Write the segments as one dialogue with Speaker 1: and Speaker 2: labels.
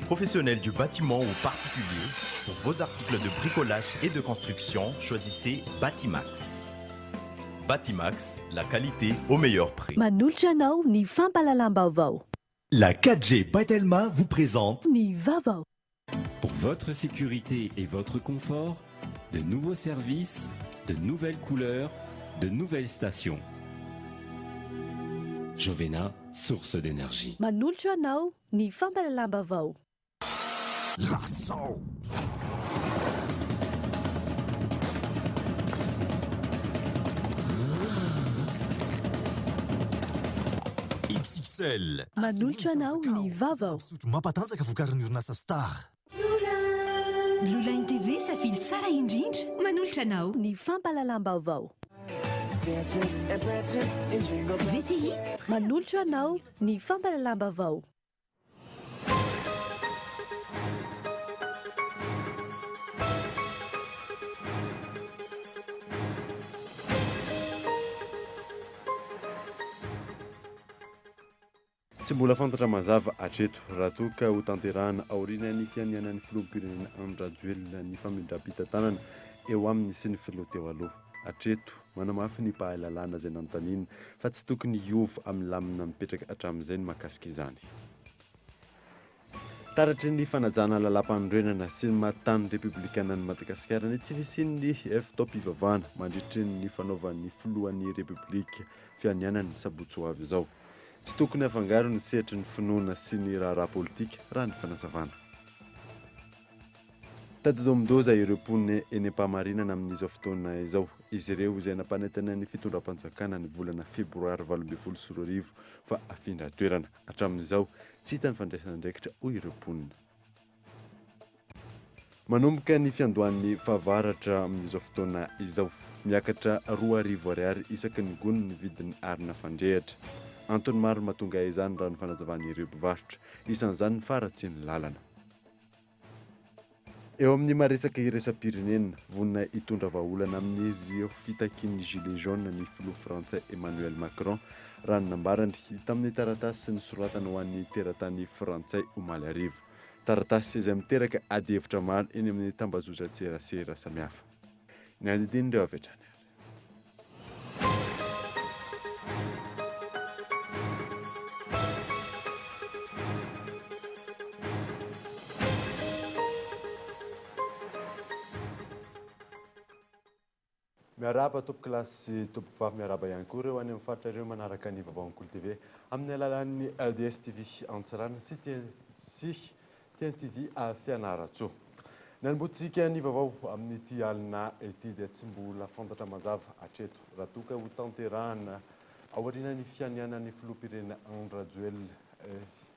Speaker 1: Professionnels du bâtiment ou particuliers, pour vos articles de bricolage et de construction, choisissez Batimax. Batimax, la qualité au meilleur prix.
Speaker 2: Manolotra anao ny fampalalam-baovao.
Speaker 3: La 4G Batelma vous présente
Speaker 2: Ny vaovao.
Speaker 4: Pour votre sécurité et votre confort, de nouveaux services, de nouvelles couleurs, de nouvelles stations. Jovena, source d'énergie.
Speaker 2: Manolotra anao ny fampalalam-baovao.
Speaker 3: Lasso. XXL.
Speaker 2: Manolotra anao ny vaovao.
Speaker 3: Mampatanjaka vokarin'ny orinasa Star.
Speaker 5: Blue Line TV safidy tsara indrindra manolotra anao.
Speaker 2: Ny fampalalam-baovao.
Speaker 5: VTI
Speaker 2: Manolotra anao ny fampalalam-baovao.
Speaker 6: Tsy mbola fantatra mazava hatreto raha toa ka ho tanterahana aoriana ny fianianan'ny filoham-pirenena Andry Rajoelina ny famindram-pitantanana eo aminy sy ny filoha teo aloha. Hatreto manamafy ny pahalalana izay nanontaniana fa tsy tokony hiova amin'ny lamina mipetraka hatramin'izay ny mahakasika izany. Taratry ny fanajana lalam-panorenana sy ny mahatany republikana ny Madagasikara ny tsy fisian'ny fitaom-pivavahana mandritry ny fanaovan'ny filohan'ny republika fianianany sabotsy ho avy izao. Tsy tokony afangaro ny sehatry ny finoana sy ny raharaha politika raha ny fanazavana. Tadidomdoza ireo mponina eny am-pahamarinana amin'izao fotoana izao. Izy ireo izay nampanentana ny fitondram-panjakana ny volana febroary 2024 fa afindra toerana. Hatramin'izao tsy hita ny fandraisana ndraikitra hoy ireo mponina. Manomboka ny fiandohan'ny fahavaratra amin'izao fotoana izao. Miakatra 2,000 ariary isaky ny gony ny vidin'ny arina fandrehatra. Antony maro mahatonga izany raha ny fanazavana ireo mpivarotra. Isan'izany ny faratsian'ny lalana. Eo amin'ny maresaka iraisam-pirenena vonina hitondra vahaolana amin'ireo fitakian'ny Gilets jaunes ny filoha frantsay Emmanuel Macron raha ny nambarany tamin'ny taratasy sy ny soratana ho an'ny teratany frantsay omaly arivo. Taratasy izay miteraka ady hevitra maro eny amin'ny tambazotra-tserasera samihafa. Ny andidin'ireo avetrany. Miaraba tompoko lasy sy tompoko vavy miaraba ihany koa ireo any amin'ny faritra ireo manaraka ny vaovao Ankolo TV amin'ny alalan'ny DSTV Antsirana sy TNTV Fianaratsoa. Ny anomboantsika ny vaovao amin'ity alina ity dia tsy mbola fantatra mazava hatreto raha toa ka ho tanterahana aorianan'ny fianianan'ny filoham-pirenena Andry Rajoelina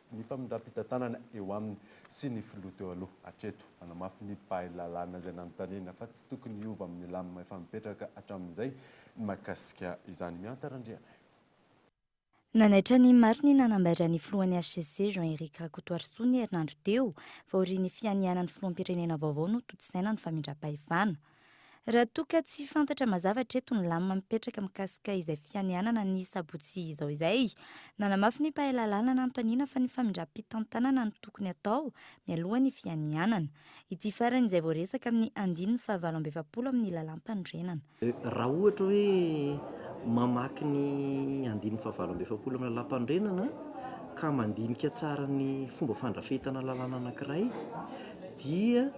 Speaker 6: ny famindram-pitantanana eo aminy sy ny filoha teo aloha. Hatreto manamafy ny pahalalana izay nanontaniana fa tsy tokony hiova amin'ny lamina efa mipetraka hatramin'izay ny mahakasika izany miantarandriana.
Speaker 7: Nanaitra ny mariny nanambara ny filohan'ny HCC Jean-Éric Rakotoarisoa ny herinandro teo vaorian'ny fianianan'ny filoham-pirenena vaovao no totsaina ny famindram-pahefana. Raha toa ka tsy fantatra mazava hatreto ny lamina mipetraka mikasika izay fianianana ny sabotsy izao izay. Nanamafy ny pahalalana nanontaniana fa ny famindram-pitantanana no tokony atao mialoha ny fianianana. Ity farany izay voaresaka amin'ny 9/20 amin'ny lalam-panorenana.
Speaker 8: Raha ohatra hoe mamaky ny 9/20 amin'ny lalam-panorenana ka mandinika tsara ny fomba fandrafetana lalàna anankiray dia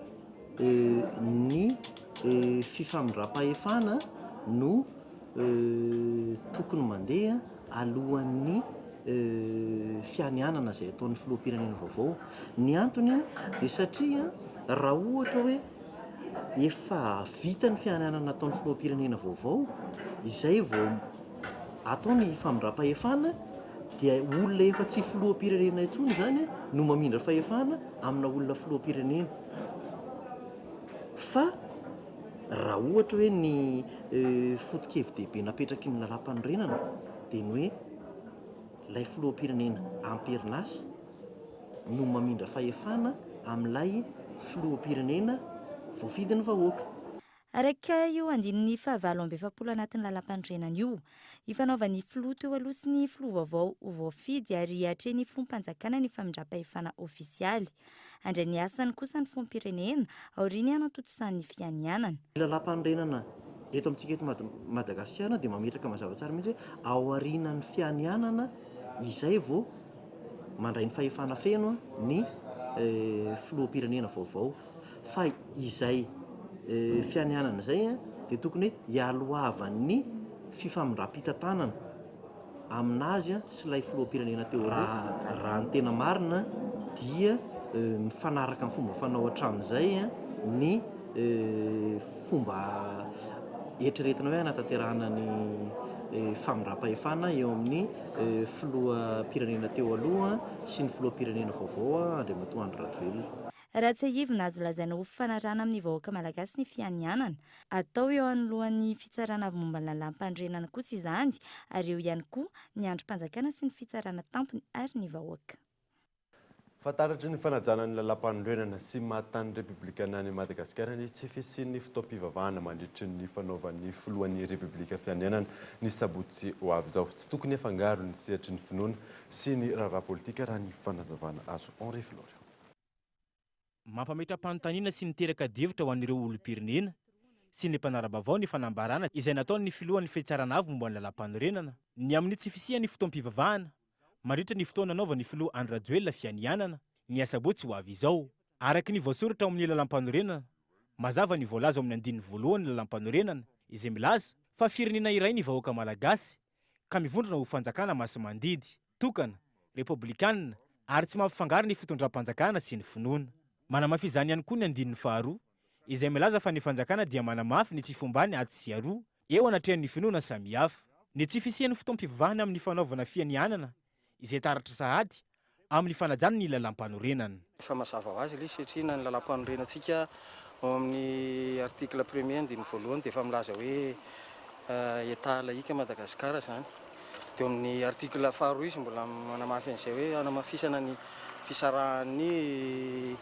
Speaker 8: ny fifamindram-pahefana no tokony mandeha alohan'ny fianianana izay ataon'ny filoham-pirenena vaovao. Ny antony dia satria raha ohatra hoe efa vita ny fianianana ataon'ny filoham-pirenena vaovao izay vao atao ny famindram-pahefana dia olona efa tsy filoham-pirenena intsony izany no mamindra fahefana amina olona filoham-pirenena. Fa raha ohatra hoe ny foto-kevin-dehibe napetraky ny lalam-panorenana dia ny hoe ilay filoham-pirenena amperinasa no mamindra fahefana amin'ilay filoham-pirenena voafidin'ny vahoaka.
Speaker 7: araka io andininy fahavalo amby efapolo anatin'ny lalam-pandrenana io ifanaovan'ny filoha teo aloha sy ny filoha vaovao ho voafidy ary hatreny filoam-panjakana ny famindram-pahefana ofisialy andray ny asany kosa ny foam-pirenena aoriany anatotosany fianianana
Speaker 8: lalam-pandrenana eto amintsika eto Madagasikara dia mametraka mazava tsara mihitsy ao aorianan'ny fianianana izay vao mandray ny fahefana feno ny filoham-pirenena vaovao fa izay fianianana izay dia tokony hoe hialohavan'ny fifamindram-pitantanana aminazy sy ilay filoham-pirenena teo raha ny tena marina dia mifanaraka amin'ny fomba fanao hatramin'izay ny fomba eritreretina hoe hanatanterahana ny famindram-pahefana eo amin'ny filoham-pirenena teo aloha sy ny filoham-pirenena vaovao Andriamatoa Andry Rajoelina.
Speaker 7: raha tsy ahivina azo lazaina ho fanarana amin'ny vahoaka malagasy ny fianianana atao eo anolohan'ny fitsarana avy momba ny lalam-pandrenana kosa izany ary eo ihany koa ny androm-panjakana sy ny fitsarana tampony ary ny vahoaka.
Speaker 6: Fantaratry ny fanajana ny lalam-pandrenana sy mahatany Repoblika ny Madagasikara ny tsy fisian'ny fotoam-pivavahana mandritry ny fanaovan'ny filohan'ny Repoblika fianianana ny sabotsy ho avy izao. Tsy tokony afangaro ny sehatry ny finoana sy ny raharaha politika raha ny fanazavana azo Henri Florian.
Speaker 9: Mampametra-panontaniana sy niteraka devitra ho an'ireo olom-pirenena sy ny mpanara-baovao ny fanambarana izay nataon'ny filohan'ny fitsarana avy momba ny lalam-panorenana ny amin'ny tsy fisian'ny fotoam-pivavahana mandritra ny fotoana nanaovan'ny filoha Andry Rajoelina fianianana ny asabotsy ho avy izao araky ny voasoratra ao amin'ny lalam-panorenana mazava ny voalaza ao amin'ny andininy voalohany lalam-panorenana izay milaza fa firenena iray ny vahoaka malagasy ka mivondrona ho fanjakana masomandidy tokana republikanina ary tsy mampifangaro ny fitondram-panjakana sy ny finoana. Manamafy izany ihany koa ny andininy faharoa izay milaza fa ny fanjakana dia manamafy ny tsy fombany ady sy aroa eo anatrehan'ny finoana samihafa. Ny tsy fisian'ny fotoam-pivavahana amin'ny fanaovana fianianana izay taratra sahady amin'ny fanajana ny lalam-panorenana.
Speaker 10: Efa mazava ho azy ilay satria na ny lalam-panorenantsika ao amin'ny artikla 1 andininy voalohany dia efa milaza hoe État laïque Madagasikara zany. Dia amin'ny artikla faharoa izy mbola manamafy an'izay hoe hanamafisana ny fisarahan'ny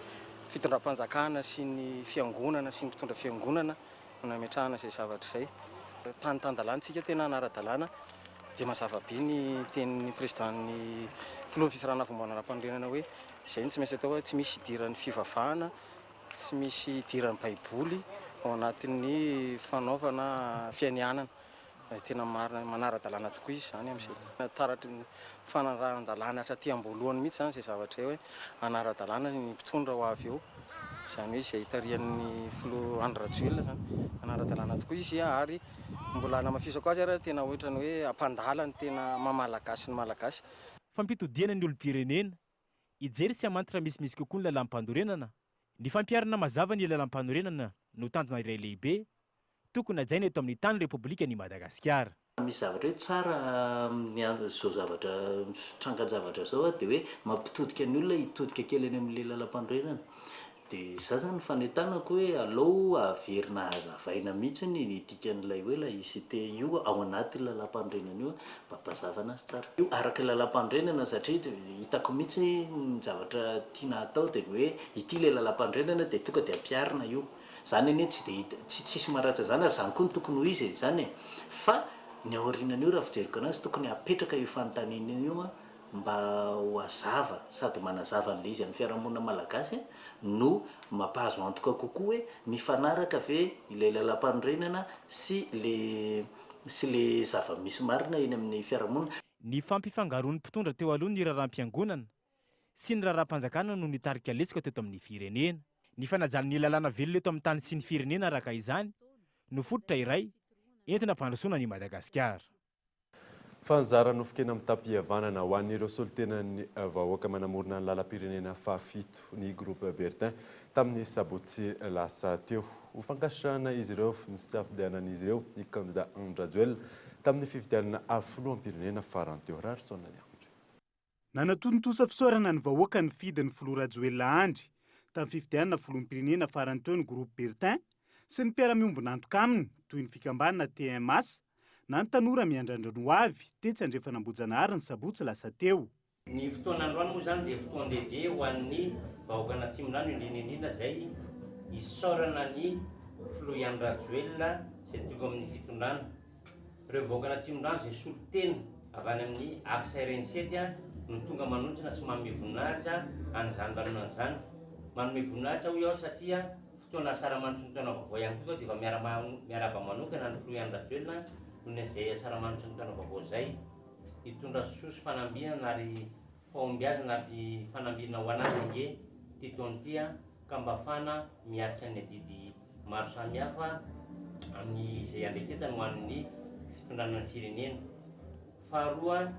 Speaker 10: fitondram-panjakana sy ny fiangonana sy ny mpitondra fiangonana nametrahana izay zavatra izay. Tany-tan-dalantsika tena anara-dalàna dia mazava be ny tenin'ny présidentin'ny filohan'ny fisarana vombana lalam-panorenana hoe izay ny tsy maintsy atao hoe tsy misy idiran'ny fivavahana, tsy misy idiran'ny baiboly ao anatin'ny fanaovana fianianana. Tena marina manara-dalàna tokoa izy zany amin'izay. Taratry ny fanarahan-dalàna hatraty am-boalohany mihitsy zany izay zavatra hoe anara-dalàna ny mpitondra ho avy eo. Izany hoe izay itarian'ny filoha Andry Rajoelina zany anara-dalàna tokoa izy ary mbola namafisako azy ary tena ohatrany hoe ampandala ny tena mamalagasy ny malagasy.
Speaker 9: Fampitodiana ny olom-pirenena ijery sy amantitra misimisy kokoa ny lalam-panorenana. Ny fampiarana mazava ny lalam-panorenana no tandrona iray lehibe tokony hajaina eto amin'ny tany Repoblika ny Madagasikara.
Speaker 8: Misy zavatra hoe tsara zao zavatra trangan-javatra zao dia hoe mampitodika ny olona hitodika kely any amin'ilay lalam-panorenana. Dia za zany fanentanako hoe aleo averina hazavaina mihitsy ny dikan'ilay hoe ilay ICT io ao anaty lalam-panorenana io mba-bazavana azy tsara. Io araka lalam-panorenana satria hitako mihitsy ny zavatra tiana atao dia hoe ity ilay lalam-panorenana dia tonga dia ampiarina io. Zany anie tsy tsisy maratsa zany ary zany koa ny tokony ho izy zany fa ny aorinana io raha fijeriko anazy tokony apetraka io fanontaniana io mba ho hazava sady manazava an'ilay izy amin'ny fiarahamonina malagasy no mampahazo antoka kokoa hoe mifanaraka ve ilay lalam-panorenana sy le zava-misy marina eny amin'ny fiarahamonina.
Speaker 9: Ny fampifangaroan'ny mpitondra teo aloha ny raharaha-mpiangonana sy ny raharaha-panjakana no nitarika lesika teto amin'ny firenena. Ny fanajan'ny lalàna velona eto amin'ny tany sy ny firenena araka izany no fototra iray entina mpandrosoana ny Madagasikara.
Speaker 6: Fanzara nofokena amin'ny tampihavanana ho an'ireo solotenan'ny vahoaka manamorona ny lalam-pirenena fahafito ny groupe Bertin tamin'ny sabotsy lasa teo. Ho fankasitrahana izy ireo ny tsy afidianan'izy ireo ny candidat Andry Rajoelina tamin'ny fifidianana filoham-pirenena farany teo. Rarisona Andry.
Speaker 11: Nanatontosa fisaorana ny vahoaka ny fidin'ny filoha Rajoelina Andry tamin'ny fifidianana filoham-pirenena farany teo ny groupe Bertin sy ny mpiara-miombona antoka aminy toy ny fikambanana TMS na ny tanora miandrandra ho avy tetsy andrefanambojana ny sabotsy lasa teo.
Speaker 12: Ny fotoana androany moa zany dia fotoana lehibe ho an'ny vahoaka anatsimonano indrindra izay isaorana ny Florian Rajoelina izay tiako amin'ny fitondrana. Ireo vahoaka Antsimondrano izay solon-tena avy any amin'ny axe RN7 no tonga manondrana tsy manome voninahitra an'izany lanonan'izany. Manome voninahitra hoy aho satria fotoana asaramanitry ny taona vaovao ihany koa dia efa miaraba manokana ny Florian Rajoelina noho izay asaramanitry ny taona vaovao izay. Hitondra soso fanambinana ary fahombiazana ary fanambinana ho anazy nge titoan'ity ka mba afahana miaritra ny adidy maro samihafa amin'izay andreketany ho an'ny fitondrana ny firenena. Faharoa,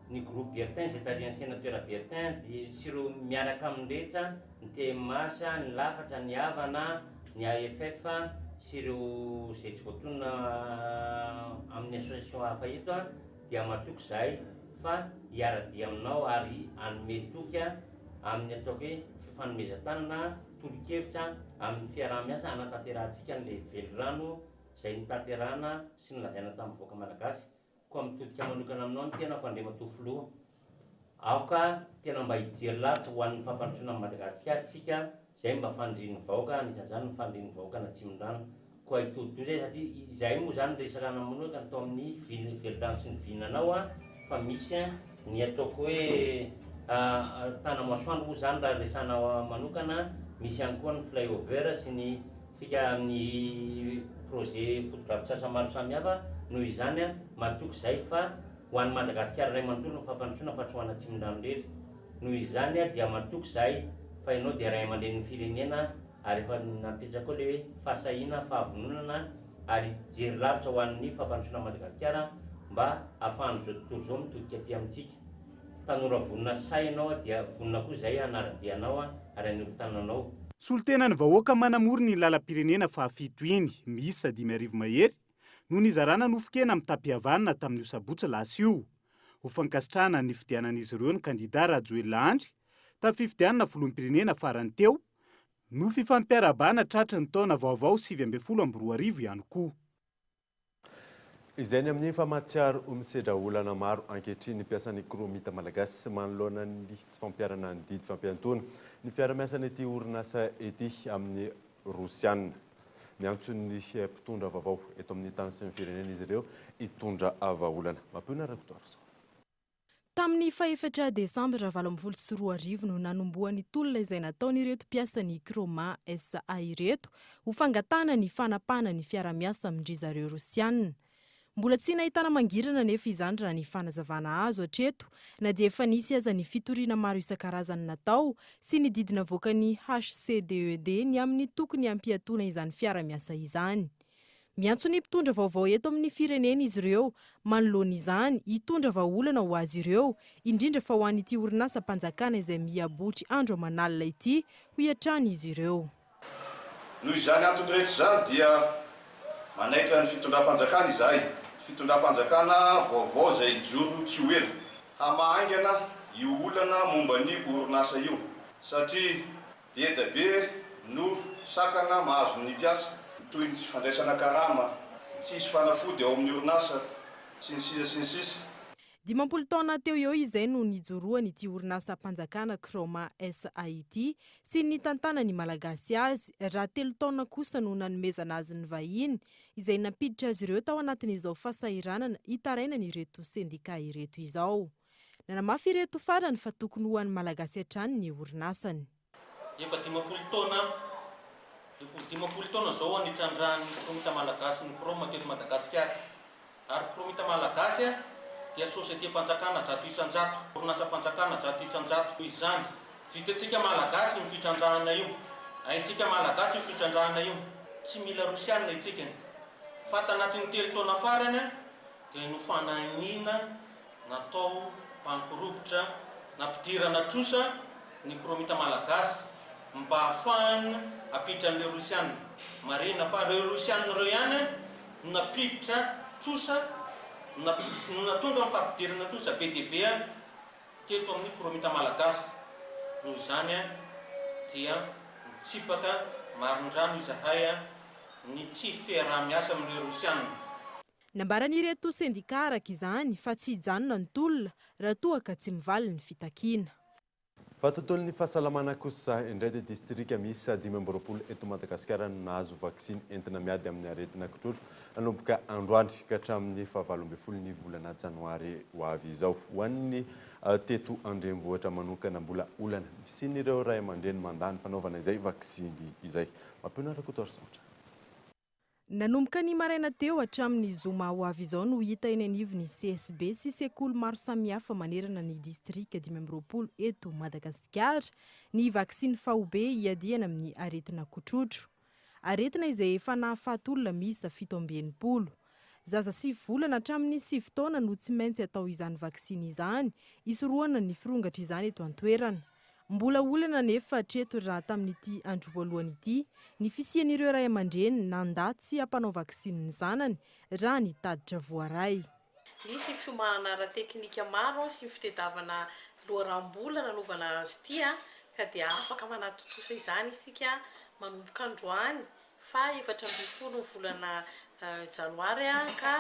Speaker 12: ny groupe Bertin izay tarihan'ny sénateur Bertin dia sy ireo miaraka amin'ny rehetra ny TMS, ny Lafatra, ny Havana, ny AFF sy ireo izay tsy voatonona amin'ny association hafa eto dia matoky izahay fa hiara-dia aminao ary hanome toky amin'ny ataoko hoe fifanomezan-tanana tolo-kevitra amin'ny fiaraha-miasa hanatanterahana an'ilay velorano izay nitanterahana sy nilazaina tamin'ny vahoaka malagasy. Koa mitodika manokana aminao ny tena mpandrema tofoloha. Aoka tena mba hijery lavitra ho an'ny fampandrosoana amin'ny Madagasikara isika izay mba fandrian'ny vahoaka anisan'izany ny fandrian'ny vahoaka Antsimondrano. Koa hitodio izay satria izahay moa zany resaka manokana atao amin'ny velorano sy ny vinanao fa misy ny ataoko hoe tanamasoandro moa zany raha resana manokana, misy ihany koa ny flyover sy ny fika amin'ny projet fotodrafitrasa maro samihafa. Noho izany matoky izay fa ho an'ny Madagasikara ray manontolo ny fampandrosoana fa tsy ho an'ny Antsimondrano rery. Noho izany dia matoky izay fa ianao dia ray aman-dren'ny firenena ary efa napetraka koa ilay hoe fahasahiana, fahavononana ary jery lavitra ho an'ny fampandrosoana Madagasikara mba ahafahan'izao tontolo izao mitodika aty amintsika. Tanora vonona say ianao dia vonona koa izay hanara-dianao ary hanolotananao.
Speaker 11: Solon-tena ny vahoaka manamoro ny lalam-pirenena fahafito iny misy 5 mahery noho nizarana nofokena amin'ny tapihavanana tamin'io sabotsy lasa io. Ho fankasitrahana ny fidianan'izy ireo ny kandida Rajoelina Andry tamin'ny fifidianana filoham-pirenena farany teo no fifampiarabana tratry ny taona vaovao 2024 ihany koa.
Speaker 6: Izay ny amin'ny famatsiaro misedra olana maro ankehitriny mpiasan'ny kromita malagasy manoloana ny tsy fampiarana ny didy fampiantona ny fiara-miasany ity orinasa ety amin'ny Rosianina. Miantso ny mpitondra vaovao eto amin'ny tany sy ny firenena izy ireo hitondra vahaolana. Mampiona rakotoara izao.
Speaker 13: Tamin'ny faha-4 Desambra 2024 no nanombohan'ny tolona izay nataon'ireto mpiasan'ny Croma SA ireto ho fangatana ny fanapana ny fiara-miasa amindry zareo Rosianina. Mbola tsy nahitana mangirana nefa izany raha ny fanazavana azo hatreto na dia efa nisy aza ny fitoriana maro isan-karazany natao sy ny didina voakany HCDED ny amin'ny tokony hampiatoana izany fiara-miasa izany. Miantso ny mpitondra vaovao eto amin'ny firenena izy ireo manoloana izany hitondra vahaolana ho azy ireo indrindra fa ho an'ity orinasa mpanjakana izay miabotry andro amanalina ity ho hiatrany izy ireo.
Speaker 14: Noho izany antony rehetra izany dia manaitra ny fitondram-panjakana izahay. Fitondram-panjakana vaovao izay joro tsy ho ela hamahaingana io olana momba ny orinasa io satria be dia be no sakana mahazo ny mpiasa toy ny tsy fandraisana karama, tsisy fanafody ao amin'ny orinasa sy ny sisa.
Speaker 13: 10 taona teo eo izay no nijoroany ity orinasa mpanjakana Croma SA ity sy ny tantana ny malagasy azy raha 3 taona kosa no nanomezana azy ny vahiny izay nampiditra azy ireo tao anatin'izao fahasahiranana hitaraina ny ireto sendika ireto izao. Nanamafy ireto farany fa tokony ho an'ny malagasy hatrany ny orinasany.
Speaker 15: Efa 10 taona zao anitrandrany Cromita malagasy ny Croma teto Madagasikara. Ary Cromita malagasy dia société mpanjakana 100%, orinasa mpanjakana 100%. Izany vitatsika malagasy ny fitrandrahana io. Haintsika malagasy ny fitrandrahana io. Tsy mila Rosianina itsika. Fa tanatin'ny 3 taona farany dia nofanahiniana natao mpankoropotra nampidirana trosa ny Cromita malagasy mba ahafahany apiditra an'ilay Rosianina. Marina fa ireo Rosianina ireo ihany napiditra trosa natonga ny fampidirana trosa be dia be teto amin'ny Cromita malagasy. Noho izany dia mitsipaka marindrano izahay ny tsy fiaraha-miasa amin'ireo Rosianina.
Speaker 13: Nambaran'ireto sendika araka izany fa tsy hijanona ny tolona raha toa ka tsy mivaly ny fitakiana.
Speaker 6: fa tontolon'ny fahasalamana kosa indray dia distrika misy 5 eto Madagasikara nahazo vaksiny entina miady amin'ny aretina kitrotro nanomboka androany ka hatramin'ny 27 volana janoary ho avy izao ho an'ny teto andrenivohitra manokana mbola olana fisin'ireo ray aman-dreny mandany fanaovana izay vaksiny izay mampiona rakotoarsaotra.
Speaker 13: Nanomboka ny maraina teo hatramin'ny zoma ho avy izao no hita eny anivon'ny CSB sy sekoly maro samihafa manerana ny distrika 12 eto Madagasikara ny vaksiny fahobe hiadiana amin'ny aretina kotrotro. Aretina izay efa nahafaty olona miisa 7 zaza 7 volana hatramin'ny 7 taona no tsy maintsy atao izany vaksiny izany isoroana ny firongatra izany eto an-toerana. Mbola olana nefa hatreto raha tamin'ity andro voalohany ity ny fisian'ireo ray aman-dreny nandaty sy hampanao vaksiny ny zanany raha nitaditra voaray.
Speaker 16: Misy fiomanana ara-teknika maro sy fitediavana loharam-bola nanaovana azy ity ka dia afaka manatotosa izany isika manomboka androany fa 14 volana janoary ka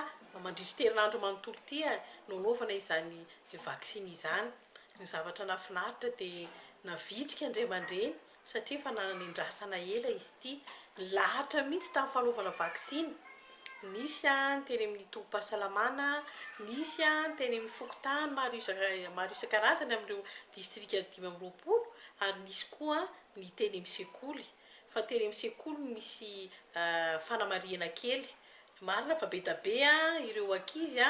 Speaker 16: mandrisiterinandro manontolo ity no naovana izany vaksiny izany. Ny zavatra nafinaritra dia navitrika indray aman-dreny satria fa nanendrasana ela izy ity lahatra mihitsy tamin'ny fanaovana vaksiny. Nisy teny amin'ny tobim-pahasalamana, nisy teny amin'ny fokotany maro isan-karazany amin'ireo distrika 12 ary nisy koa ny teny amin'ny sekoly. Fa teny amin'ny sekoly misy fanamariana kely. Marina fa be dabe ireo ankizy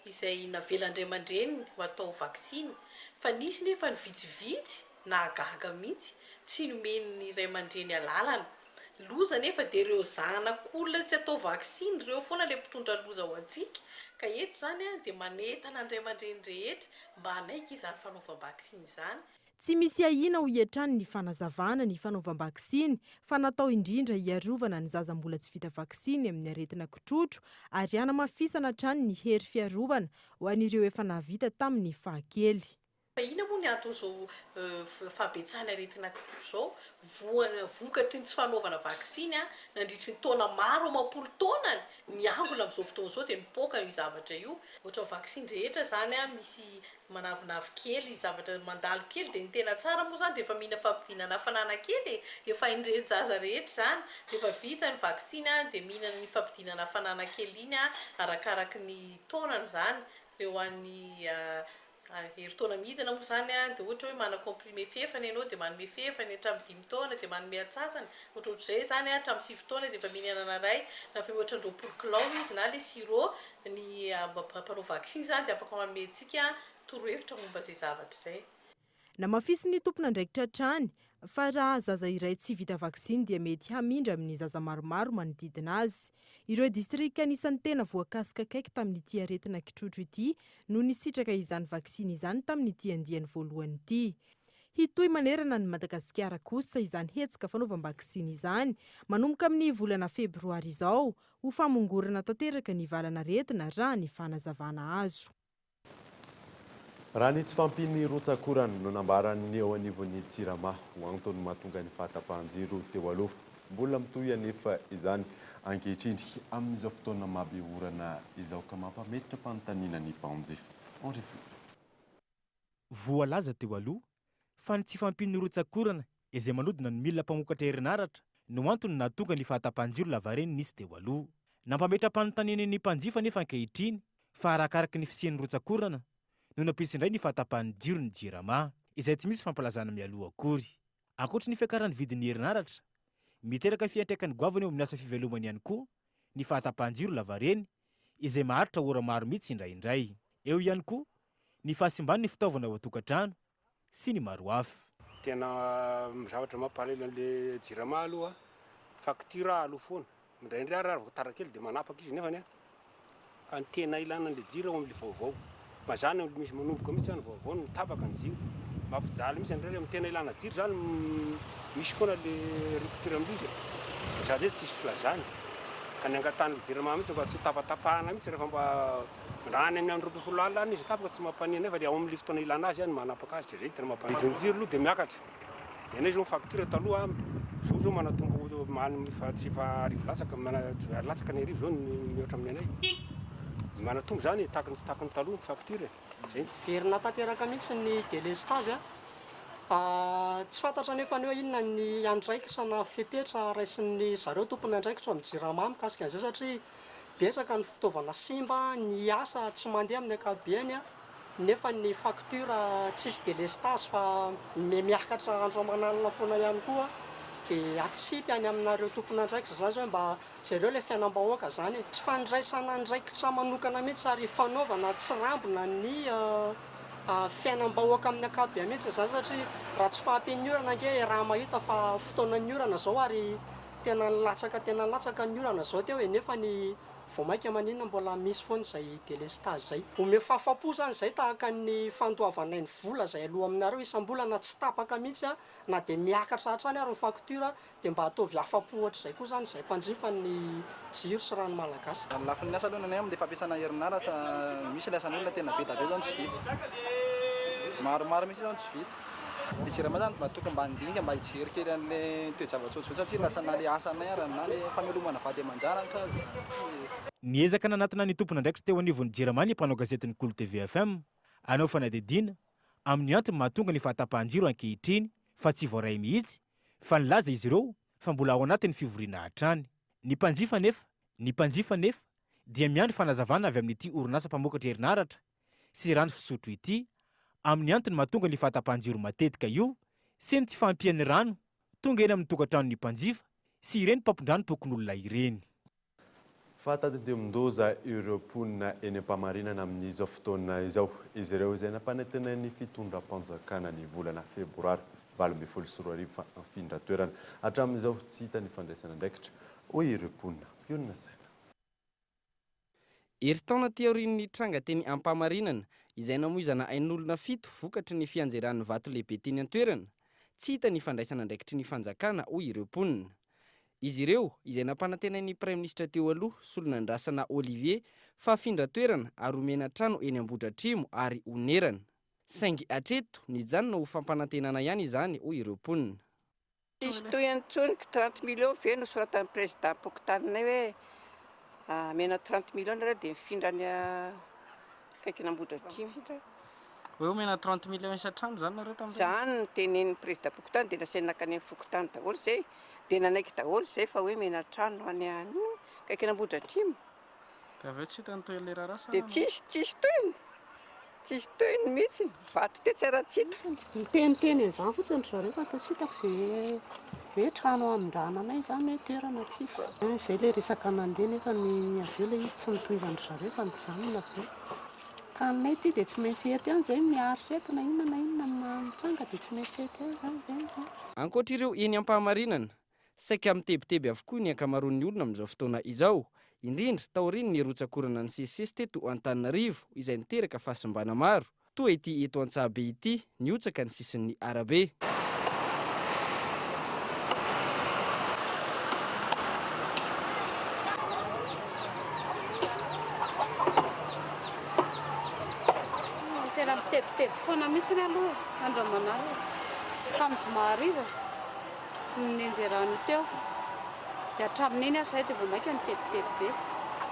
Speaker 16: izay navelandray aman-dreny ho atao vaksiny. Fa nisy nefa ny vitsivitsy na gaga mihitsy tsy nomeny ray aman-dreny alalana. Loza nefa dia ireo zanak'olona tsy atao vaksiny ireo foana ilay mpitondra loza ho antsika. Ka eto zany dia manentana ny ray aman-dreny rehetra mba hanaika izany fanaovam-vaksiny izany.
Speaker 13: Tsy misy ahina ho hiatrany ny fanazavana ny fanaovam-vaksiny fa natao indrindra hiarovana ny zaza mbola tsy vita vaksiny amin'ny aretina kitrotro ary hanamafisana hatrany ny hery fiarovana ho an'ireo efa navita tamin'ny fahakely.
Speaker 16: Ina moa ny aton'izao fahabetsahana aretina kitrotro izao vokatry ny tsy fanaovana vaksiny nandritry ny taona maro 10 taona miangona amin'izao fotoana izao dia mipoaka io zavatra io. Ohatra vaksiny rehetra zany misy manavinavy kely zavatra mandalo kely dia ny tena tsara moa zany dia efa mihina fampidinana hafanana kely efa indreny zaza rehetra zany efa vita ny vaksiny dia mihinana ny fampidinana hafanana kely iny arakaraky ny taonany zany reo an'ny herintaona midina moa zany dia ohatra hoe mana comprimé fefany ianao dia manome fefany hatramin'ny 5 taona dia manome atsasany ohatrohatr'izay zany hatramin'ny 7 taona dia efa mihinana ray na fa ohatra 20 kilao izy na le sirop ny mpanao vaksiny zany dia afaka mameantsika torohevitra momba izay zavatra izay.
Speaker 13: Namafisy ny tompona ndraikitra hatrany fa raha zaza iray tsy vita vaksiny dia mety hamindra amin'ny zaza maromaro manodidina azy. Ireo distrika anisan'ny tena voakasika akaiky tamin'ity aretina kitrotro ity no nisitraka izany vaksiny izany tamin'ity andiany voalohany ity. Hitoy manerana ny Madagasikara kosa izany hetsika fanaovam-vaksiny izany manomboka amin'ny volana febroary izao ho famongorana tanteraka ny valana aretina raha ny fanazavana azo.
Speaker 6: Raha ny tsy fampiny rotsakorany no nambaran'ny eo anivon'ny Tsirama ho antony mahatonga ny fahatapahan-jiro teo aloha. Mbola mitohy anefa izany ankehitriny amin'izao fotoana mahabe orana izao ka mampametitra mpanontaniana ny mpanjifa. Henri Fleur.
Speaker 9: Voalaza teo aloha fa ny tsy fampiny rotsakorana izay manodina ny milina mpamokatra herinaratra no antony nahatonga ny fahatapahan-jiro lavareny nisy teo aloha. Nampametra mpanontaniana ny mpanjifa nefa ankehitriny fa arakaraky ny fisian'ny rotsakorana no nampisy indray ny fahatapahan'ny jiro ny Jirama izay tsy misy fampalazana mialoha akory. Ankoatra ny fiakaran'ny vidin'ny herinaratra, miteraka fiantraikan'ny goavana eo amin'ny asa fivelomany ihany koa ny fahatapahan-jiro lavareny izay maharitra ora maro mihitsy indraindray. Eo ihany koa ny fahasimban'ny fitaovana ao an-tokantrano sy ny maro hafa.
Speaker 17: Tena zavatra mampalahelo an'ilay Jirama aloha faktura aloha foana. Indraindray ary tara kely dia manapaka izy nefa antena ilana an'ilay jiro ao amin'ilay vaovao. Mazana misy manomboka mihitsy zany vaovao no tapaka ny jiro. Mampijaly mihitsy indray amin'ny tena ilana jiro zany misy foana le rupture amin'izy. Zany hoe tsisy filazany. Ka ny angatany Jirama mihitsy mba tsy tapatapahana mihitsy rehefa mba rany any amin'ny 20 alina izy tapaka tsy mampanina nefa dia ao amin'ny fotoana ilana azy any manapaka azy zay tena mampanina. Vidin'ny jiro aloha dia miakatra. Dia izy facture taloha zao manatombo maniny tsy fa arivo latsaka ny arivo zao mihoatra amin'ny anay. Manatombo zany takiny taloha facture.
Speaker 18: Verina tanteraka mihitsy ny délestage Tsy fantatra nefa ny hoe inona ny andraikitra fepetra raisin'ny zareo tompony andraikitra amin'ny jirama mikasika an'izay satria betsaka ny fitaovana simba ny asa tsy mandeha amin'ny ankapobeny nefa ny facture tsisy délestage fa miakatra andro aman'alina foana ihany koa dia atsipy any aminareo tompony andraikitra zany hoe mba jereo ilay fiainam-bahoaka zany tsy fandraisana andraikitra manokana mihitsy ary fanaovana tsy rambona ny fiainam-bahoaka amin'ny ankapobeny mihitsy zany satria raha tsy fahampian'ny orana ange raha mahita fa fotoana ny orana zao ary tena latsaka ny orana zao teo nefa ny vao maika maninona mbola misy foana izay délestage zay ome fahafa-po zany zay tahaka ny fandoavana ny vola izay aloha aminareo isam-bolana tsy tapaka mihitsy na dia miakatra hatrany ary ny facture dia mba ataovy afa-po ohatr'izay koa zany izay mpanjifa ny jiro sy rano malagasy.
Speaker 19: Amin'ny lafin'ny asa aloha nanay dia fampiasana herinaratra misy ilay asan'olona tena be daveo zany tsy vita maromaro misy zany tsy vita ny jirama zany mba tokony mba andinika mba hijery kely an'ilay toe-java-tsotra satria lasana ilay asanay ary na ilay famelomana vady aman-jara
Speaker 9: niezaka nanatina ny tompona andraikitra teo anivon'ny jirama ny mpanao gazetiny Kolo TV FM anao fanadidina amin'ny antony mahatonga ny fahatapahan-jiro ankehitriny fa tsy voaray mihitsy fa nilaza izy ireo fa mbola ao anatin'ny fivoriana hatrany ny mpanjifa nefa dia miandry fanazavana avy amin'ity orinasa mpamokatra herinaratra sy rano fisotro ity amin'ny antony mahatonga ny fahatapahan-jiro matetika io sy ny tsy fampian'ny rano tonga eny amin'ny tokantranon'ny mpanjifa sy ireny mpampondrano tokon'olona ireny.
Speaker 6: Fatadidiamin-doza ireo mponina eny am-pamarinana amin'izao fotoana izao izy ireo izay nampanetana ny fitondram-panjakana ny volana febroary 2024 mifindra toerana hatramin'izao tsy hita ny fandraisana andraikitra hoy ireo mponina Piona Saina.
Speaker 20: Herintaona ty aorian'ny tranga teny am-pamarinana izay namoizana ain'olona 7 vokatry ny fianjeran'ny vato lehibe teny an-toerana tsy hita ny fandraisana andraikitry ny fanjakana hoy ireo mponina. Izy ireo izay nampanantenain'ny Prime Ministre teo aloha Solonandrasana Olivier fa afindra toerana ary omena trano eny Ambohidratrimo ary onerana. Saingy hatreto nijanona ho fampanantenana ihany izany hoy ireo mponina.
Speaker 21: Tsisy toy antsony 30 millions ve nosoratan'ny président Pokitaninay hoe mena 30 millions reo dia mifindra ny akaikina Ambohidratrimo.
Speaker 20: Hoe omena 30 millions isa-trano zany nareo tamin'izay?
Speaker 21: Zany no tenenin'ny président Pokitany dia nasaina nakany amin'ny Fokotany daholo zay dia nanaiky daholo zay fa hoe mena trano any akaikina Ambohidratrimo.
Speaker 20: Dia aveo tsy hitany toy ilay rarasa?
Speaker 21: Dia tsisy toyny mihitsy vato te tsara tsy hita.
Speaker 22: Miteniteny an'izany fotsiny zareo fa atao tsy hitako izay hoe trano amin-drananay zany hoe toerana tsisy. Izay ilay resaka nandeha nefa ny aveo ilay izy tsy nitohizany zareo fa mijanona aveo. Taninay ity dia tsy maintsy hety ihany izay miaritra eto na inona mitranga dia tsy maintsy hety ihany izany.
Speaker 20: Ankoatra ireo eny am-pahamarinana, saika mitebiteby avokoa ny ankamaroan'ny olona amin'izao fotoana izao. Indrindra taoriny ny rotsakorana ny CCS teto Antananarivo izay niteraka fahasimbana maro. Toa ity eto Antsahabe ity niotsaka ny sisin'ny arabe.
Speaker 22: Tena mitebiteby foana mihitsy ny aloha andramanary tamin'ny zomariva nenjerano teo dia hatramin'iny azy zay dia vao maika nitebiteby be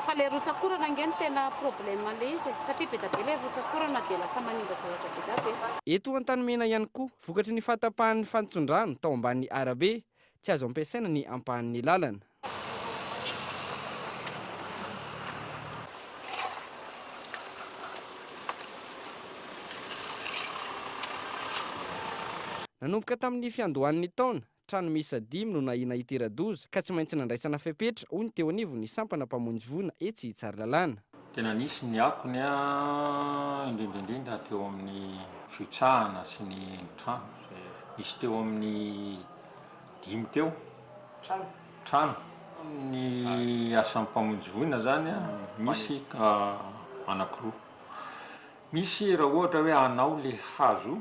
Speaker 22: fa ilay rotsakorana nge ny tena problème le izy satria be da be ilay rotsakorana dia lasa manimba zavatra be da be.
Speaker 20: Eto Antanimena ihany koa vokatry ny fahatapahan'ny fantsondrano tao ambanin'ny arabe tsy azo ampiasaina ny ampahan'ny lalana. Nanomboka tamin'ny fiandohan'ny taona trano miisa 5 no nahina hitera-doza ka tsy maintsy nandraisana fepetra hoy ny teo anivo ny sampana mpamonjy vona etsy Tsaralalàna.
Speaker 23: Tena nisy ny akony indrindrindrindra teo amin'ny fitsahana sy ny trano. Nisy teo amin'ny 5 teo trano. Ny asan'ny mpamonjy vona zany misy anankiroa. Misy raha ohatra hoe anao le hazo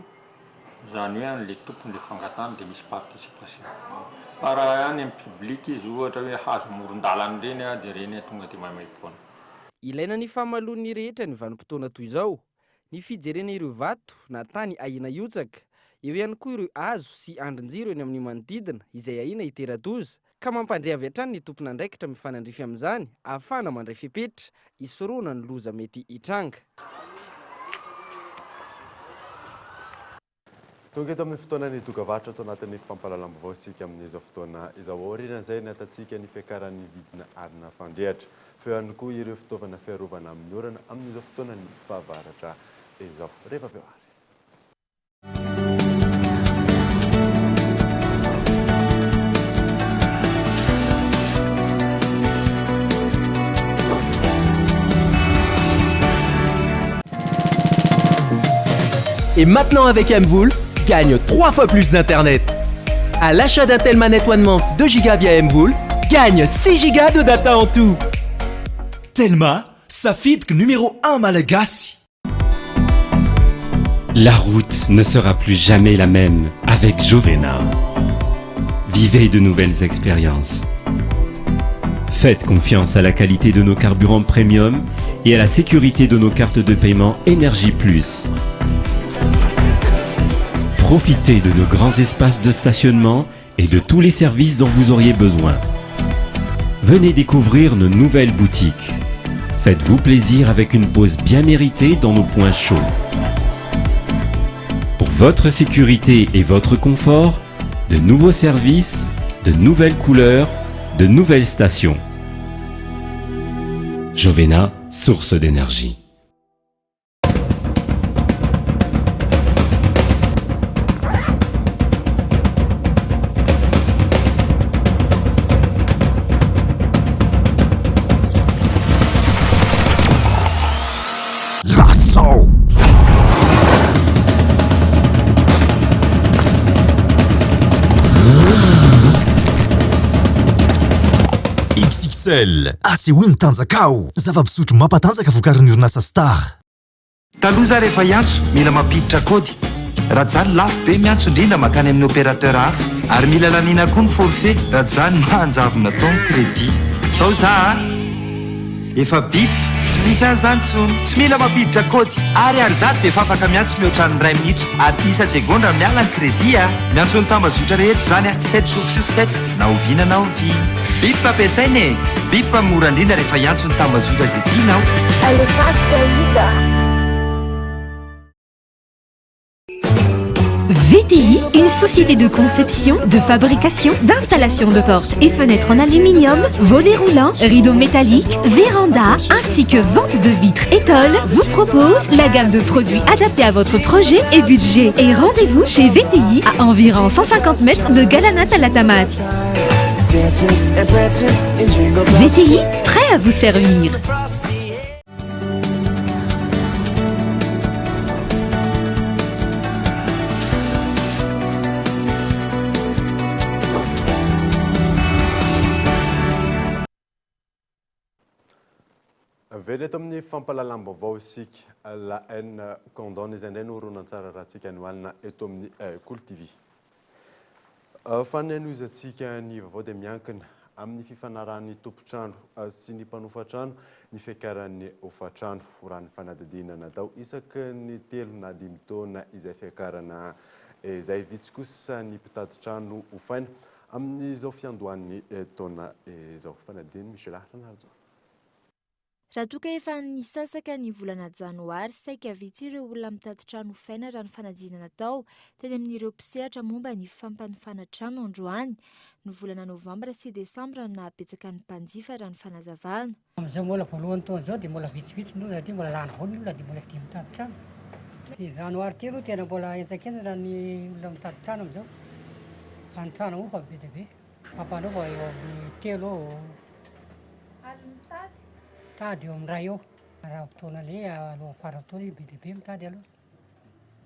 Speaker 23: zany hoe an'le tompony le fangatana dia misy participation. Fa raha ihany amin'ny public izy ohatra hoe hazo moron-dalana ireny dia ireny tonga dia maimaipoana.
Speaker 20: Ilaina ny fahamaloan'ny rehetra ny vanim-potoana toy izao. Ny fijerena ireo vato na tany ahina hiotsaka, eo ihany koa ireo hazo sy andrin-jiro eny amin'ny manodidina izay ahina hitera-doza ka mampandray avy hatrany ny tompona andraikitra mifanandrify amin'izany ahafahana mandray fepetra hisoroana ny loza mety hitranga.
Speaker 6: tonga eto amin'ny fotoana ny dokavatra atao anatin'ny fampahalalam-baovao isika amin'izao fotoana izao aoriana izay ny atatsika ny fiakaran'ny vidina arina fandrehatra feo ihany koa ireo fitaovana fiarovana amin'ny orana amin'izao fotoana ny fahavaratra izao rehefa aveo ary.
Speaker 1: Et maintenant avec Mvoul, gagne 3 fois plus d'internet. À l'achat d'un tel manette One Month 2 Go via Mvoul, gagne 6 Go de data en tout.
Speaker 3: Telma, safidiko numéro 1 malagasy.
Speaker 4: La route ne sera plus jamais la même avec Jovena. Vivez de nouvelles expériences. Faites confiance à la qualité de nos carburants premium et à la sécurité de nos cartes de paiement Énergie Plus. Profitez de nos grands espaces de stationnement et de tous les services dont vous auriez besoin. Venez découvrir nos nouvelles boutiques. Faites-vous plaisir avec une pause bien méritée dans nos points chauds. Pour votre sécurité et votre confort, de nouveaux services, de nouvelles couleurs, de nouvelles stations. Jovena, source d'énergie.
Speaker 3: XXL AC Win tanjakao zava-pisotro mampatanjaka vokarin'ny orinasa Star.
Speaker 24: Taloza rehefa hiantso mila mampiditra kody raha zany lafo be miantso indrindra makany amin'ny opérateur hafa ary mila lanina koa ny forfait raha zany manjavona taony crédit sao za efa bip tsy misy an'izany tsony tsy mila mampiditra kody ary zato dia efa afaka miantso mihoatra ny 2 minitra ary 10 segondra miala ny crédit miantso ny tambazotra rehetra zany 7 jours sur 7 na oviana na ovina bip ampiasaina e bip mora indrindra rehefa hiantso ny tambazotra izay tianao
Speaker 25: VTI, une société de conception, de fabrication, d'installation de portes et fenêtres en aluminium, volets roulants, rideaux métalliques, vérandas, ainsi que vente de vitres et tôles, vous propose la gamme de produits adaptés à votre projet et budget. Et rendez-vous chez VTI à environ 150 mètres de Galanat à la Tamate. VTI, prêt à vous servir.
Speaker 6: Veny eto amin'ny fampahalalam-baovao isika la haine condamne izay indray no horonan-tsara raha antsika noalina eto amin'ny Cool TV. Fanehoizantsika ny vaovao dia miankina amin'ny fifanarahan'ny tompotrano sy ny mpanofatrano ny fiakaran'ny hofatrano raha ny fanadidinana tao isaky ny 3 na 5 taona izay fiakarana izay vitsy kosa ny mpitaditrano hofaina amin'izao fiandohan'ny taona izao fanadiny Michel Arnardo.
Speaker 26: Raha toka efa nisasaka ny volana janoary saika vitsy ireo olona mitady-trano hofaina raha ny fanadinana tao teny amin'ireo mpisehatra momba ny fampanofana trano androany no volana novambra sy desambra na betsaka ny mpanjifa raha ny fanazavana.
Speaker 27: Amin'izao mbola voalohany taona zao dia mbola vitsivitsy ny olona dia mbola lany voany ny olona dia mbola tsy dia mitady trano. Dia janoary telo tena mbola entakentana ny olona mitady trano amin'izao. Any trano io fa be dia be. Fampanova eo amin'ny 3 eo. Tady eo amin'ny 2 eo. Raha fotoana ilay alohan'ny farantaona be dia be mitady aloha.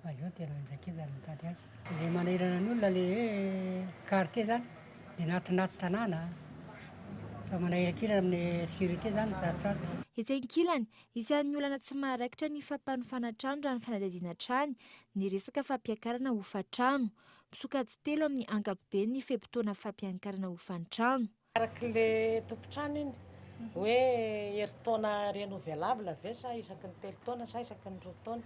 Speaker 27: Fa izao tena enjakentana mitady azy. Ilay manahirana ny olona ilay quartier zany. Dia anatin'aty tanàna. Fa manahirankirana amin'ny sécurité zany sarotsarotry.
Speaker 26: Etsy ankilany, isan'ny olana tsy maharaikitra ny fampanofana trano raha ny fanadihadiana trano ny resaka fampiakarana hofa-trano. Misokajy 3 amin'ny ankapobeny ny fehim-potoana fampiakarana hofa-trano.
Speaker 28: Arak'ilay tompotrano iny hoe herintaona renouvelable ve sa isaky ny 3 taona sa isaky ny 2 taona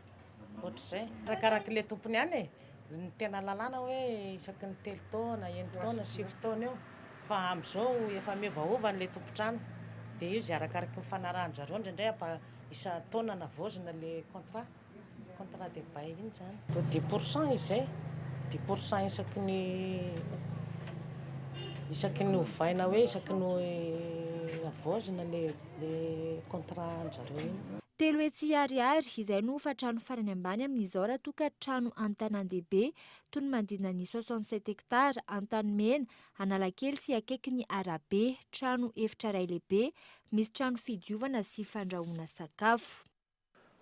Speaker 28: ohatr'izay. Arakarak'ilay tompony ihany e ny tena lalàna hoe isaky ny 3 taona, 1 taona, 7 taona eo. Fa amin'izao efa miovaova n'ilay tompotrano dia io zay arakaraky ny fanarahany zareo indraindray isa taona na vozina le contrat de bail iny zany. 10% izay 10% isaky ny ovaina hoe isaky ny avozina le contrat anjareo iny.
Speaker 26: Telo hetsy ariary izay no fatrano farany ambany amin'izao raha toa ka trano an-tanan-dehibe toy ny manodidina ny 67 hektara an-tanimena Analakely sy akaiky ny arabe, trano efitra iray lehibe, misy trano fidiovana sy fandrahoana sakafo.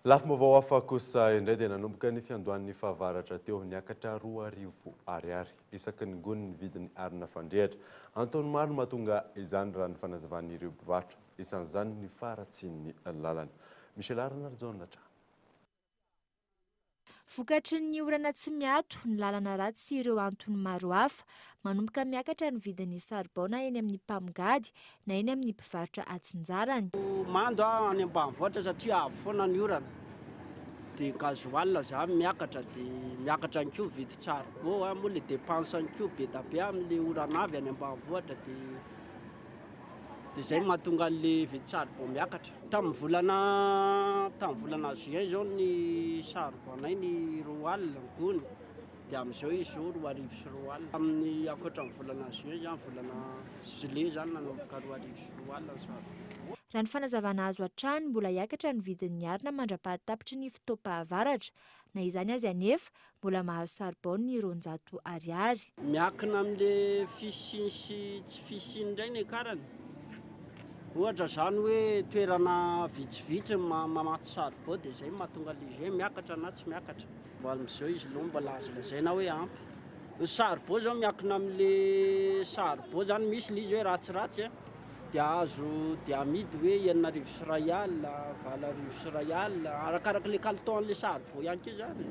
Speaker 6: Lafy vaovao hafa kosa indray dia nanomboka ny fiandohan'ny fahavaratra teo niakatra 2,000 isaky ny gony ny vidiny arina fandrehatra. Antony maro mahatonga izany raha ny fanazavan'ireo mpivarotra, isan'izany ny faratsin'ny lalana. Michel Arna Arjonatra.
Speaker 26: Vokatry ny orana tsy miato, ny lalana ratsy sy ireo antony maro hafa, manomboka miakatra ny vidin'ny saribao na eny amin'ny mpamigady na eny amin'ny mpivarotra atsinjarany.
Speaker 2: Mando any ambanivohitra satria avo foana ny orana. Dia gasoil za miakatra dia miakatra ny koa vidy saribao, moa le dépense ny koa be da be amin'le orana avy any ambanivohitra dia izay mahatonga le vidy saribao miakatra. Tamin'ny volana juin zao ny saribaonay ny 2,000 gony dia amin'izao izy zao 2,000 sy 2,000. Amin'ny ankoatra ny volana juin zany volana juillet zany nanomboka 2,000 sy 2,000 saribao.
Speaker 26: Raha ny fanazavana azo hatrany mbola hiakatra ny vidin'ny arina mandrapahatapitry ny fotoam-pahavaratra, na izany azy anefa mbola mahazo saribao ny 200 ariary.
Speaker 2: Miankina amin'le fisiny sy tsy fisiny indray ny akarany. Ohatra zany hoe toerana vitsivitsy mamaty saribao dia izay mahatonga le miakatra na tsy miakatra. Amin'izao izy aloha mbola azo lazaina hoe ampy. Ny saribao zao miankina amin'le saribao zany misy izy hoe ratsiratsy dia azo dia amidy hoe 9,000 sy 4,000 sy 4,000 arakaraka le kalitaon'le saribao ihany koa zany.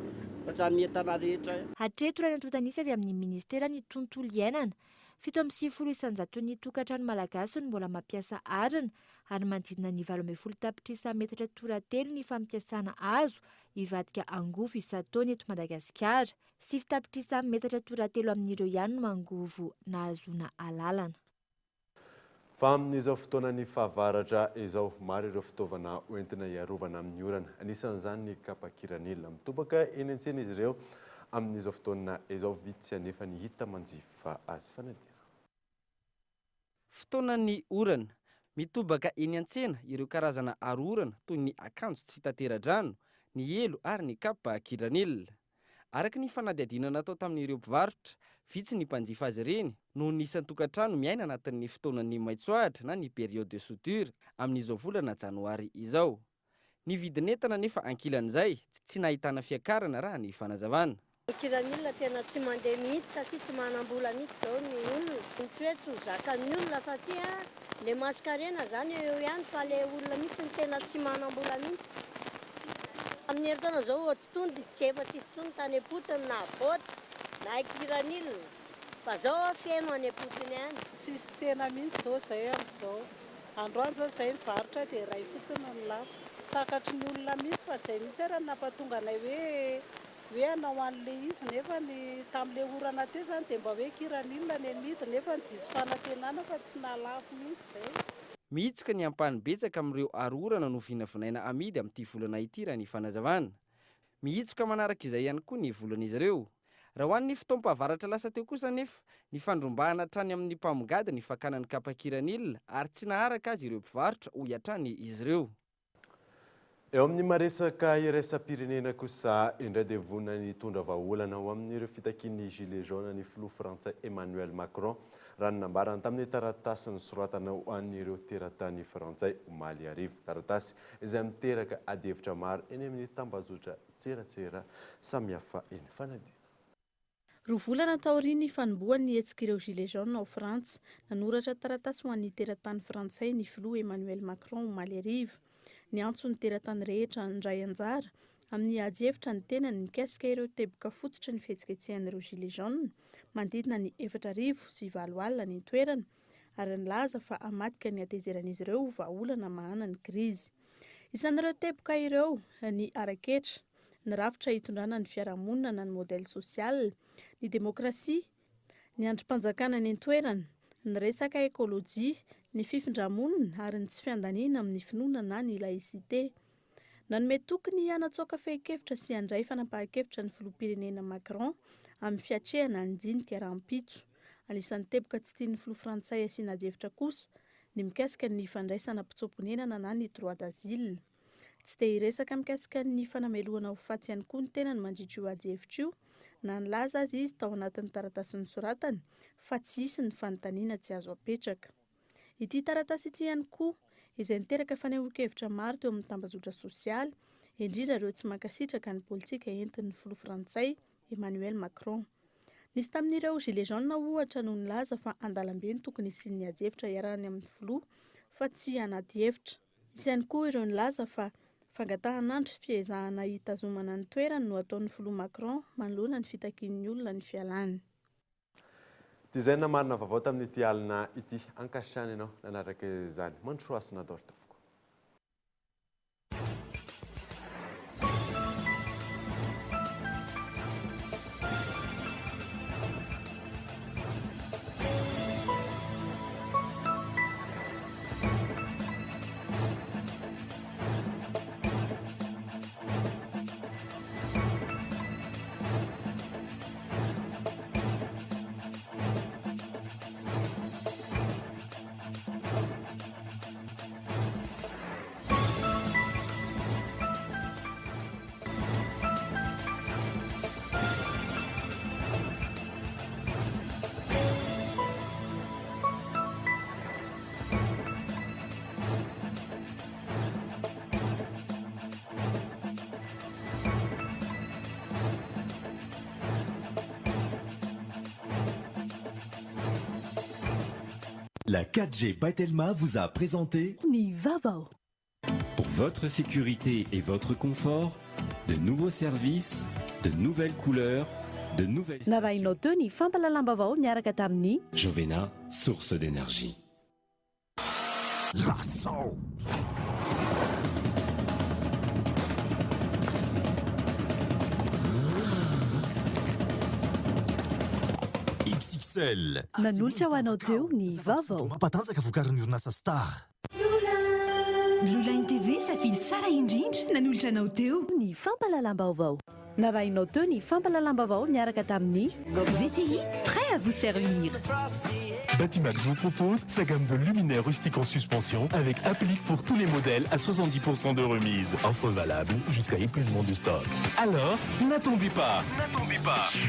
Speaker 2: Ohatran'ny entana rehetra.
Speaker 26: Hatreto raha nantontanisa avy amin'ny ministera ny tontolo iainana, 7,0 isanjaton'ny tokantrano malagasy no mbola mampiasa arina ary manodidina ny 12 tapitrisa metatra toratelo ny fampiasana azo hivadika angovo isan-taona eto Madagasikara, 7 tapitrisa metatra toratelo amin'ireo ihany no mangovo nahazoana alalana.
Speaker 6: Fa amin'izao fotoana ny fahavaratra izao maro ireo fitaovana hoentina hiarovana amin'ny orana. Anisan'izany ny kapakiranila. Mitobaka eny an-tsena izy ireo amin'izao fotoana izao vitsy anefa ny hita manjifa azy fanadina.
Speaker 20: Fotoana ny orana, mitobaka eny an-tsena ireo karazana aro-orana toy ny akanjo tsy tantera-drano, ny elo ary ny kapakiranila. Araka ny fanadihadiana natao tamin'ireo mpivarotra, vitsy ny mpanjifa azy ireny no nisan'ny tokantrano miaina anatin'ny fotoanan'ny maitsoahitra na ny période de soudure amin'izao volana janoary izao. Ny vidin'entana nefa ankilan'izay tsy nahitana fiakarana raha ny fanazavana.
Speaker 5: Kiranila tena tsy mandeha mihitsy satria tsy manam-bola mihitsy zao ny olona. Ny toetra zakan'ny olona satria le maskarena zany eo ihany fa le olona mihitsy ny tena tsy manam-bola mihitsy. Amin'ny herintaona zao ohatsy tony tsy efa-tsisy tsony tany apotiny na boty na kiranila. Fa zao feno any apotiny ihany.
Speaker 28: Tsisy tsena mihitsy zao zay amin'izao. Androany zao zay mivarotra dia ray fotsiny ny lafo. Tsy takatry ny olona mihitsy fa zay mihitsy ara nampatonga anay hoe anao an'le izy nefa ny tamin'le orana teo zany dia mba hoe kiranila ny amidy nefa ny diso fanantenana fa tsy nalafo mihitsy zay.
Speaker 20: Mihitsoka ny ampahany betsaka amin'ireo aro-orana no vinavinaina amidy amin'ity volana ity raha ny fanazavana. Mihitsoka manaraka izay ihany koa ny volan'izy ireo. Raha ho an'ny fotoam-pahavaratra lasa teo kosa nefa ny fandrombahana hatrany amin'ny mpamigady ny fakanan'ny kapakiranila ary tsy naharaka azy ireo mpivarotra ho hiatrany izy ireo.
Speaker 6: Eo amin'ny maresaka iraisam-pirenena kosa indray dia vonina ny tondra vahaolana ho amin'ireo fitakian'ny gilet jaune ny filoha frantsay Emmanuel Macron raha nanambarana tamin'ny taratasy nosoratana ho an'ireo teratany frantsay omaly arivo. Taratasy izay miteraka adihevitra maro eny amin'ny tambazotra tseratsera samihafa eny fanadina.
Speaker 7: Roa volana taoriany fanombohan'ny hetsika ireo gilet jaune ao Frantsa, nanoratra taratasy ho an'ny teratany frantsay ny filoha Emmanuel Macron omaly arivo. Ny antso ny teratany rehetra ndray anjara amin'ny adihevitra ny tenany mikasika ireo teboka fototra ny fihetsiketsehan'ireo gilet jaune mandidina ny 4,000 alina ny toerana ary nilaza fa hamatika ny atezeran'izy ireo vahaolana mahana ny krizy. Isan'ireo teboka ireo ny araketra, ny rafitra hitondrana ny fiarahamonina na ny modèle social, ny demokrasia, ny andrim-panjakana ny toerana, ny resaka ekôlôjia, ny fifindramonina ary ny tsy fiandaniana amin'ny finoana na ny laïcité. Nanome tokony hanatsoaka fehi-kevitra sy handray fanapahan-kevitra ny filoham-pirenena Macron amin'ny fiatrehana ny jinika rahampitso. Anisan'ny teboka tsy tian'ny filoha frantsay asiana jevitra kosa ny mikasika ny fandraisana mpitsoponenana na ny droit d'asile. Tsy dia hiresaka mikasika ny fanamelohana ho faty ihany koa ny tenany mandritra io ajevitra io, na nilaza azy izy tao anatin'ny taratasy nosoratany fa tsy hisy ny fanontaniana tsy azo apetraka. Ity taratasy ity ihany koa izay niteraka fanehoan-kevitra maro teo amin'ny tambazotra sosialy, indrindra ireo tsy mankasitraka ny politika entin'ny filoha frantsay Emmanuel Macron. Nisy tamin'ireo gilets jaunes ohatra no nilaza fa andalam-be ny tokony isian'ny ajevitra iarahany amin'ny filoha fa tsy anaty hevitra. Isy ihany koa ireo nilaza fa fangatahan'andro sy fiezahana hitazomana ny toerany no ataon'ny filoha Macron manoloana ny fitakian'ny olona ny fialany.
Speaker 6: Dia izay namarina vaovao tamin'ity alina ity, ankasitrany ianao nanaraka izany. Mandrosoasina daholo.
Speaker 8: La 4G by Telma vous a présenté
Speaker 25: Nivavo.
Speaker 4: Pour votre sécurité et votre confort, de nouveaux services, de nouvelles couleurs, de nouvelles...
Speaker 25: Narainao teo ny fampalalam-baovao niaraka tamin'ny
Speaker 4: Jovena, source d'énergie.
Speaker 3: Lasso. XXL.
Speaker 25: nanolotra ho anao teo ny vaovao.
Speaker 3: Mampatanjaka vokarin'ny orinasa Star.
Speaker 25: Blue Line TV safidy tsara indrindra nanolotra anao teo ny fampalalam-baovao. Narainao teo ny fampalalam-baovao niaraka tamin'ny VTI, prêt à vous servir.
Speaker 10: Batimax vous propose sa gamme de luminaires rustiques en suspension avec applique pour tous les modèles à 70% de remise. Offre valable jusqu'à épuisement du stock. Alors, n'attendez pas.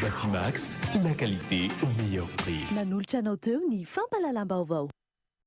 Speaker 10: Batimax, la qualité au meilleur prix.
Speaker 25: Nanolotra anao teo ny fampalalam-baovao.